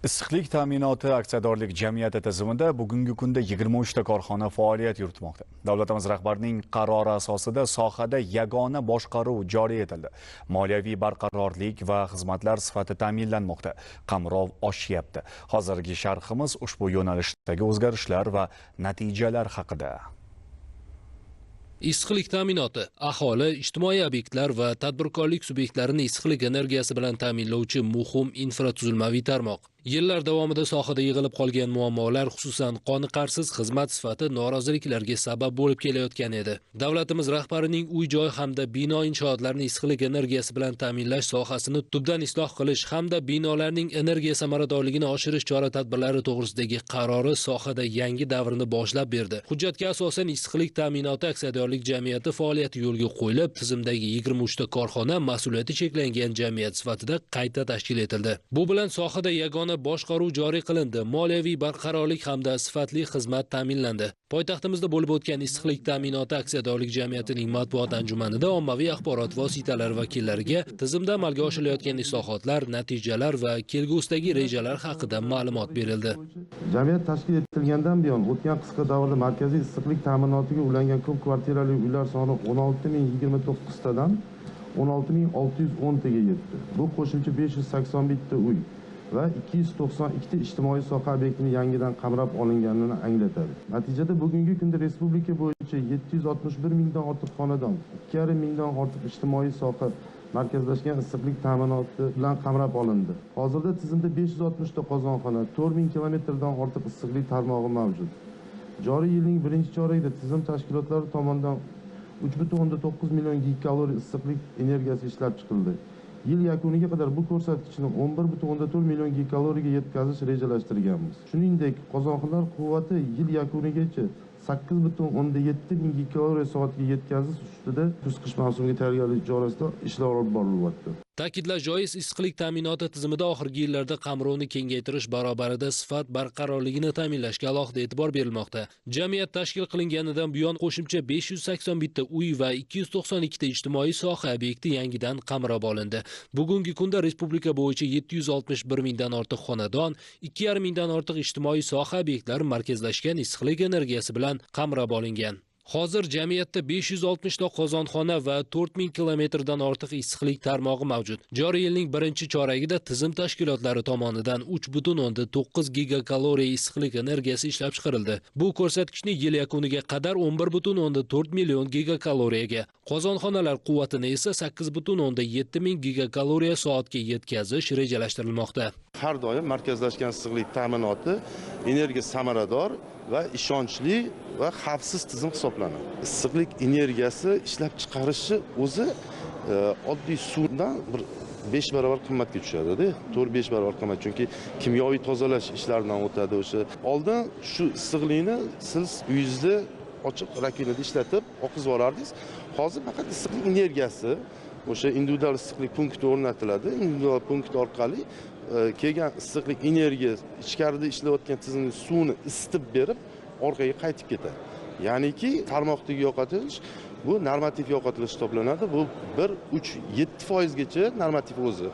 Issiqlik ta'minoti aksiyadorlik jamiyati tizimida bugungi kunda 23 ta korxona faoliyat yuritmoqda. Davlatimiz rahbarining qarori asosida sohada yagona boshqaruv joriy etildi. Moliyaviy barqarorlik va xizmatlar sifati ta'minlanmoqda. Qamrov oshyapti. Hozirgi sharhimiz ushbu yo'nalishdagi o'zgarishlar va natijalar haqida. Issiqlik ta'minoti aholi, ijtimoiy obyektlar va tadbirkorlik subyektlarini issiqlik energiyasi bilan ta'minlovchi muhim infratuzilmaviy tarmoq. Yillar davomida sohada yig'ilib qolgan muammolar, xususan qoniqarsiz xizmat sifati noroziliklarga sabab bo'lib kelayotgan edi. Davlatimiz rahbarining uy-joy hamda bino inshootlarini issiqlik energiyasi bilan ta'minlash sohasini tubdan isloh qilish hamda binolarning energiya samaradorligini oshirish chora-tadbirlari to'g'risidagi qarori sohada yangi davrni boshlab berdi. Hujjatga asosan issiqlik ta'minoti aksiyadorlik jamiyati faoliyati yo'lga qo'yilib, tizimdagi 23 ta korxona mas'uliyati cheklangan jamiyat sifatida qayta tashkil etildi. Bu bilan sohada yagona boshqaruv joriy qilindi, moliyaviy barqarorlik hamda sifatli xizmat ta'minlandi. Poytaxtimizda bo'lib o'tgan issiqlik ta'minoti aksiyadorlik jamiyatining matbuot anjumanida ommaviy axborot vositalari vakillariga tizimda amalga oshirilayotgan islohotlar, natijalar va kelgusidagi rejalar haqida ma'lumot berildi. Jamiyat tashkil etilgandan buyon o'tgan qisqa davrda markaziy issiqlik ta'minotiga ulangan ko'p kvartirali uylar soni 16.029 tadan 16.610 taga yetdi. Bu qo'shimcha 581 ta uy va 292 ta ijtimoiy soha obyektini yangidan qamrab olinganini anglatadi. Natijada bugungi kunda respublika bo'yicha 761 mingdan ortiq xonadon, 2,5 mingdan ortiq ijtimoiy soha markazlashgan issiqlik ta'minoti bilan qamrab olindi. Hozirda tizimda 560 ta qozonxona, 4000 kilometrdan ortiq issiqlik tarmog'i mavjud. Joriy yilning birinchi choragida tizim tashkilotlari tomonidan 3,9 million gigakaloriy issiqlik energiyasi ishlab chiqildi. Yil yakuniga qadar bu ko'rsatkichni 11,4 million gigakaloriyaga yetkazish rejalashtirganmiz. Shuningdek, qozonxonalar quvvati yil yakunigacha 8,7 ming gigakaloriya soatga yetkazish ustida kuz-qish mavsumiga tayyorgarlik chorasida ishlar olib borilyapti. Ta'kidlash joiz, issiqlik ta'minoti tizimida oxirgi yillarda qamrovni kengaytirish barobarida sifat barqarorligini ta'minlashga alohida e'tibor berilmoqda. Jamiyat tashkil qilinganidan buyon qo'shimcha 581 ta uy va 292 ta ijtimoiy soha obyekti yangidan qamrab olindi. Bugungi kunda respublika bo'yicha 761 mingdan ortiq xonadon, 2,5 mingdan ortiq ijtimoiy soha obyektlari markazlashgan issiqlik energiyasi bilan qamrab olingan. Hozir jamiyatda 560 ta qozonxona va 4000 kilometrdan ortiq issiqlik tarmog'i mavjud. Joriy yilning birinchi choragida tizim tashkilotlari tomonidan 3,9 gigakaloriya issiqlik energiyasi ishlab chiqarildi. Bu ko'rsatkichni yil yakuniga qadar 11,4 million gigakaloriyaga, qozonxonalar quvvatini esa 8,7 ming gigakaloriya soatga yetkazish rejalashtirilmoqda. Har doim markazlashgan issiqlik ta'minoti energiya samarador va ishonchli va xavfsiz tizim hisoblanadi. Issiqlik energiyasi ishlab chiqarishi o'zi oddiy suvdan 5 barobar qimmatga tushadi-da. 4-5 barobar qimmat, chunki kimyoviy tozalash ishlaridan o'tadi. O'sha oldin shu issiqlikni siz uyingizda ochiq rakonada ishlatib oqizib olardingiz. Hozir faqat issiqlik energiyasi o'sha individual issiqlik punkti o'rnatiladi. Individual punkt orqali kelgan issiqlik energiya ichkarida ishlayotgan tizimning suvini isitib berib, orqaga qaytib ketadi. Ya'niki tarmoqdagi yo'qotilish bu normativ yo'qotilish hisoblanadi. Bu 1-3-7% gacha normativ o'zi.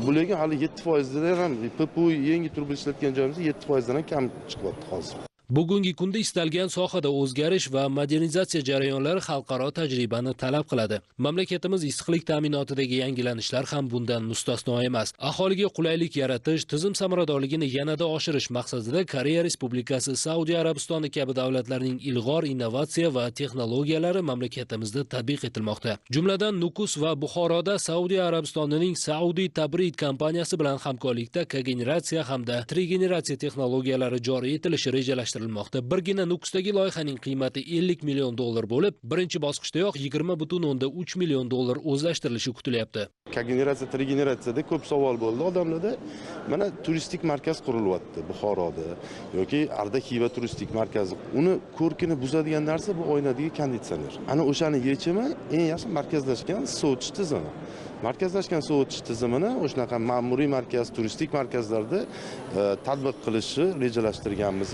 Bu lekin hali 7% dan ham PPU yangi turib ishlatgan joyimizda 7% dan ham kam chiqyapti hozir. Bugungi kunda istalgan sohada o'zgarish va modernizatsiya jarayonlari xalqaro tajribani talab qiladi. Mamlakatimiz issiqlik ta'minotidagi yangilanishlar ham bundan mustasno emas. Aholiga qulaylik yaratish, tizim samaradorligini yanada oshirish maqsadida Koreya Respublikasi, Saudiya Arabistoni kabi davlatlarning ilg'or innovatsiya va texnologiyalari mamlakatimizda tatbiq etilmoqda. Jumladan Nukus va Buxoroda Saudiya Arabistonining Saudi Tabrid kompaniyasi bilan hamkorlikda kogeneratsiya hamda trigeneratsiya texnologiyalari joriy etilishi rejalashtirilmoqda. Birgina Nukusdagi loyihaning qiymati 50 million dollar bo'lib, birinchi bosqichdayoq 20,3 million dollar o'zlashtirilishi kutilyapti. Kogeneratsiya, trigeneratsiyada ko'p savol bo'ldi odamlarda. Mana turistik markaz qurilyapti Buxoroda yoki Ardaxiva turistik markazi. Uni ko'rkini buzadigan narsa bu oynadagi konditsioner. Ana o'shani yechimi eng yaxshi markazlashgan sovutish tizimi. Markazlashgan sovutish tizimini o'shanaqa ma'muriy markaz, turistik markazlarda tatbiq qilishni rejalashtirganmiz.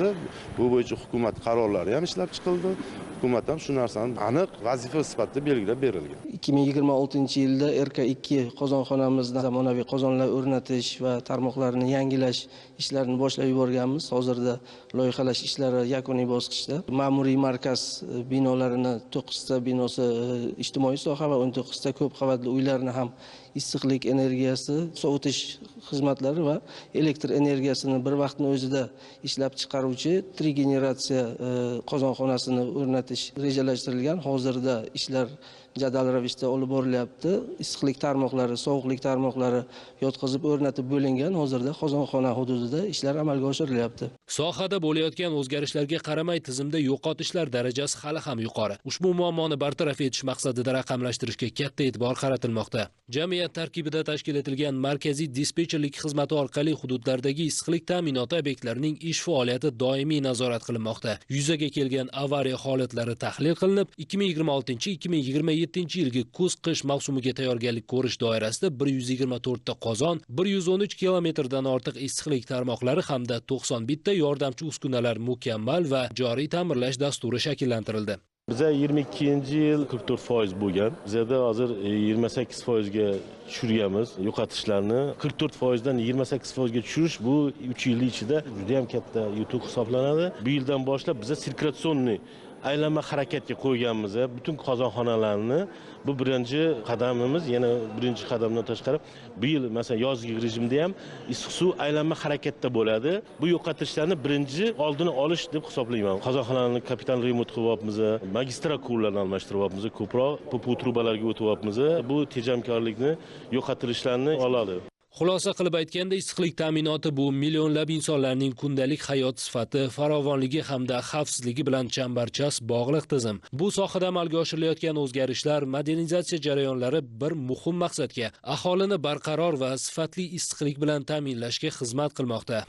Bu bo'yicha hukumat qarorlari ham ishlab chiqildi. Hukumat ham shu narsani aniq vazifa sifatida belgilab berilgan. 2026-yilda RK2 qozonxonamizda zamonaviy qozonlar o'rnatish va tarmoqlarni yangilash ishlarini boshlab yuborganmiz. Hozirda loyihalash ishlari yakuniy bosqichda. Ma'muriy markaz binolarini 9 ta binosi ijtimoiy soha va 19 ta ko'p qavatli uylarni ham issiqlik energiyasi, sovutish xizmatlari va elektr energiyasini bir vaqtning o'zida ishlab chiqaruvchi trigeneratsiya qozonxonasini o'rnatish rejalashtirilgan. Hozirda ishlar jadal ravishda olib borilyapti. Issiqlik tarmoqlari, sovuqlik tarmoqlari yotqizib o'rnatib bo'lingan. Hozirda qozonxona hududida ishlar amalga oshirilyapti. Sohada bo'layotgan o'zgarishlarga qaramay tizimda yo'qotishlar darajasi hali ham yuqori. Ushbu muammoni bartaraf etish maqsadida raqamlashtirishga katta e'tibor qaratilmoqda. Jamiyat tarkibida tashkil etilgan markaziy dispetcherlik xizmati orqali hududlardagi issiqlik ta'minoti obyektlarining ish faoliyati doimiy nazorat qilinmoqda. Yuzaga kelgan avariya holatlari tahlil qilinib, 2026-2027 yilgi kuz-qish mavsumiga tayyorgarlik ko'rish doirasida 124 ta qozon, 113 kilometrdan ortiq issiqlik tarmoqlari hamda 91 ta yordamchi uskunalar mukammal va joriy ta'mirlash dasturi shakllantirildi. Bize 22-yil 44% bo'lgan. Bizda hozir 28% ga tushirganmiz yo'qotishlarni. 44% dan 28% ga tushirish bu 3 yil ichida juda ham katta yutuq hisoblanadi. Bu yildan boshlab biz sirkulyatsionniy aylanma harakatga qo'yganmiz. Butun qozonxonalarni bu birinchi qadamimiz, yana birinchi qadamdan tashqari bu yil masalan yozgi rejimda ham issiq suv aylanma harakatda bo'ladi. Bu yo'qotishlarni birinchi oldini olish deb hisoblayman. Qozonxonalarni kapital remont qilyapmiz, magistraturlarni almashtiryapmiz, ko'proq PPU trubalarga o'tyapmiz. Bu tejamkorlikni yo'qotilishlarni oladi. Xulosa qilib aytganda, issiqlik ta'minoti bu millionlab insonlarning kundalik hayot sifati, farovonligi hamda xavfsizligi bilan chambarchas bog'liq tizim. Bu sohada amalga oshirilayotgan o'zgarishlar, modernizatsiya jarayonlari bir muhim maqsadga, aholini barqaror va sifatli issiqlik bilan ta'minlashga xizmat qilmoqda.